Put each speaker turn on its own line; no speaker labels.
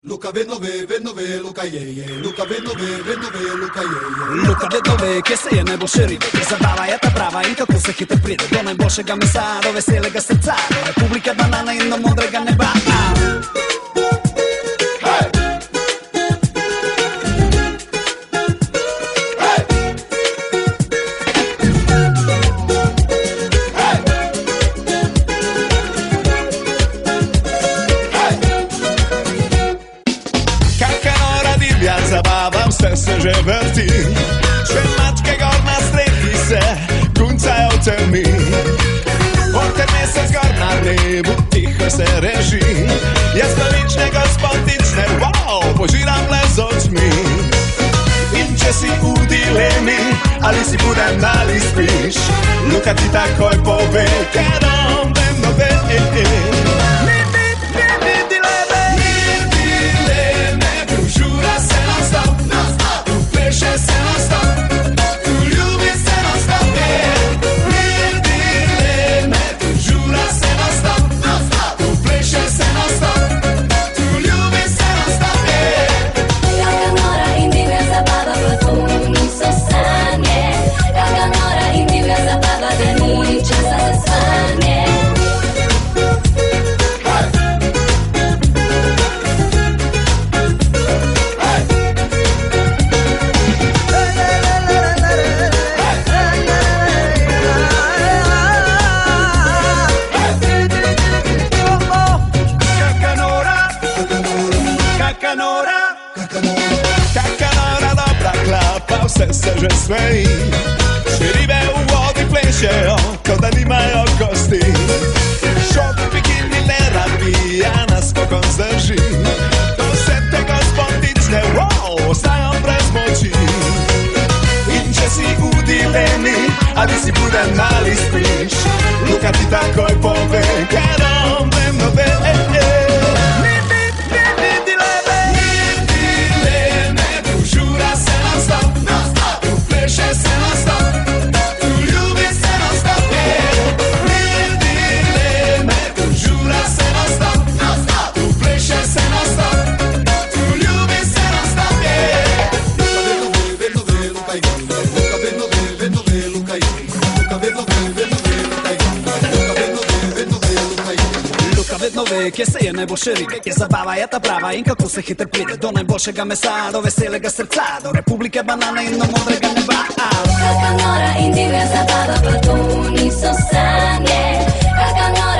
Luca vednove, Luca je, Luca vednove, Luca je.
Luka vednove, kje se je najboljše ribe, kje zabava je ta prava in kako se hitro pride do najboljšega mesa, do veselega srca, do Republike banana in do modrega neba.
Zabavam se že vrti, že mačke gor na strehi se kuncajo v temi. Potem mesec gor na nebu tiho se reži, jaz pravične gospodične, wow, požiram le z očmi. In če si v dilemi, ali si budem ali spiš, Luka ti takoj pove, ker on vedno ve. Kakanora dobra klapa, vse se že smeji, še ribe v vodi plešejo, kot da nimajo kosti. Šok bikini ne rabi, a nas pokon zdrži, to vse te gospodične, wow, ostajo brez moči. In če si v dilemi, ali si budem ali spiš, Luka ti takoj pove, ker on vedno ve.
Vednove, kje se je najboljše ribe, kje zabava je ta prava in kako se hitro pride do najboljšega mesa, do veselega srca, do Republike banana in do modrega neba.
Kaka nora in divja zabava, pa to niso sanje. Kaka nora